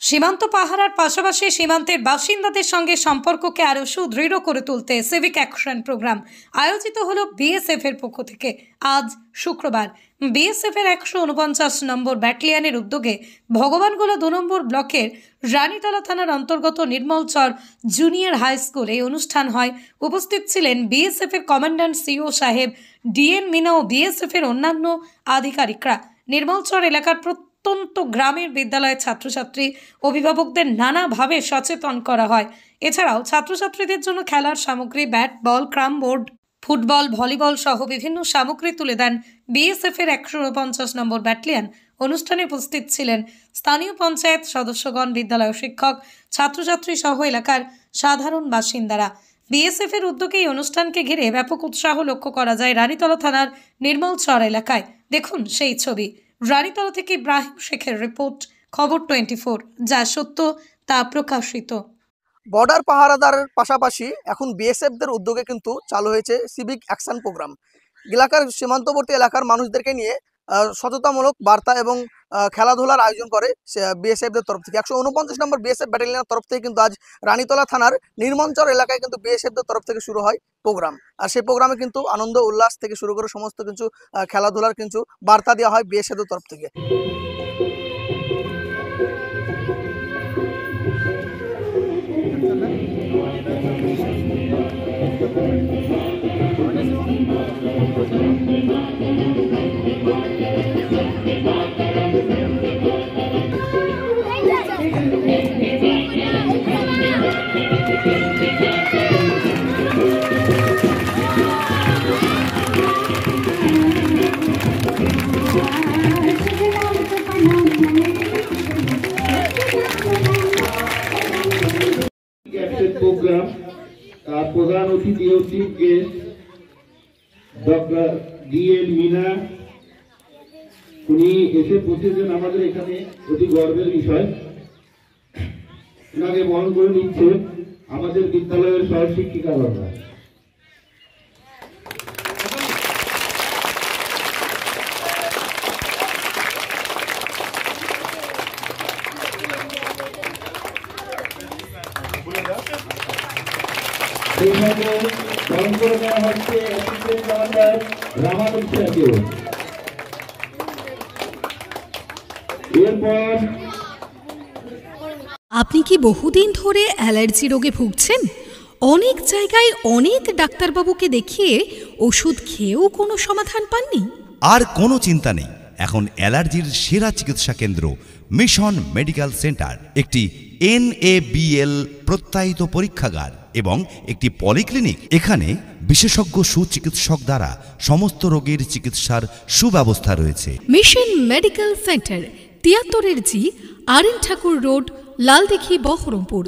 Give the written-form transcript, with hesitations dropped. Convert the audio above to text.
সীমান্ত পাহারার পাশাপাশি সীমান্তের বাসিন্দাদের সঙ্গে সম্পর্ককে আরও সুদৃঢ় করে তুলতে সিভিক অ্যাকশন প্রোগ্রাম আয়োজিত হলো বিএসএফ এর পক্ষ থেকে। আজ শুক্রবার বিএসএফ এর 149 নম্বর ব্যাটালিয়নের উদ্যোগে ভগবানগোলা 2 নম্বর ব্লকের রানীতলা থানার অন্তর্গত নির্মলচর জুনিয়র হাই স্কুলে এই অনুষ্ঠান হয়। উপস্থিত ছিলেন বিএসএফ এর কমান্ড্যান্ট সিও সাহেব ডিএন মিনা ও বিএসএফ এর অন্যান্য আধিকারিকরা। নির্মলচর এলাকার প্রত্যন্ত গ্রামের বিদ্যালয়ের ছাত্রছাত্রী অভিভাবকদের নানাভাবে সচেতন করা হয়। এছাড়াও ছাত্রছাত্রীদের জন্য খেলার সামগ্রী, ব্যাট, বল, ক্রাম বোর্ড, ফুটবল, ভলিবল সহ বিভিন্ন সামগ্রী তুলে দেন বিএসএফ এর 149 নম্বর ব্যাটালিয়ন। অনুষ্ঠানে উপস্থিত ছিলেন স্থানীয় পঞ্চায়েত সদস্যগণ, বিদ্যালয় শিক্ষক, ছাত্রছাত্রী সহ এলাকার সাধারণ বাসিন্দারা। বিএসএফ এর উদ্যোগে এই অনুষ্ঠানকে ঘিরে ব্যাপক উৎসাহ লক্ষ্য করা যায় রানীতলা থানার নির্মলচর এলাকায়। দেখুন সেই ছবি। রানীতলা থেকে ইব্রাহিম শেখের রিপোর্ট, খবর 24, যা সত্য তা প্রকাশিত। বর্ডার পাহারাদারের পাশাপাশি এখন বিএসএফদের উদ্যোগে কিন্তু চালু হয়েছে সিভিক অ্যাকশন প্রোগ্রাম। এলাকার সীমান্তবর্তী এলাকার মানুষদেরকে নিয়ে সচেতনমূলক বার্তা এবং খেলাধুলার আয়োজন করে বিএসএফদের তরফ থেকে। 149 নম্বর বিএসএফ ব্যাটালিয়নের তরফ থেকে কিন্তু আজ রানীতলা থানার নির্মলচর এলাকায় কিন্তু বিএসএফদের তরফ থেকে শুরু হয় প্রোগ্রাম। আর সেই প্রোগ্রামে কিন্তু আনন্দ উল্লাস থেকে শুরু করে সমস্ত কিছু খেলাধুলার কিছু বার্তা দেওয়া হয় বিএসএফদের তরফ থেকে। প্রোগ্রাম প্রধান অতিথি ও chief guest doctor D N Meena, উনি এসে পৌঁছেছেন আমাদের এখানে, অতি গর্বের বিষয়। ওনাকে বহন করে নিচ্ছে আমাদের বিদ্যালয়ের সহশিক্ষিকাগণরা। আপনি কি বহুদিন ধরে অ্যালার্জি রোগে ভুগছেন? অনেক জায়গায় অনেক ডাক্তারবাবুকে দেখিয়ে ওষুধ খেয়েও কোনো সমাধান পাননি? আর কোনো চিন্তা নেই, এখন অ্যালার্জির সেরা চিকিৎসা কেন্দ্র মিশন মেডিকেল সেন্টার, একটি NABL প্রত্যয়িত পরীক্ষাগার এবং একটি পলিক্লিনিক। এখানে বিশেষজ্ঞ সুচিকিৎসক দ্বারা সমস্ত রোগের চিকিৎসার সুব্যবস্থা রয়েছে। Mission medical centre, 73G, RN ঠাকুর রোড, লালদিঘি, বহরমপুর।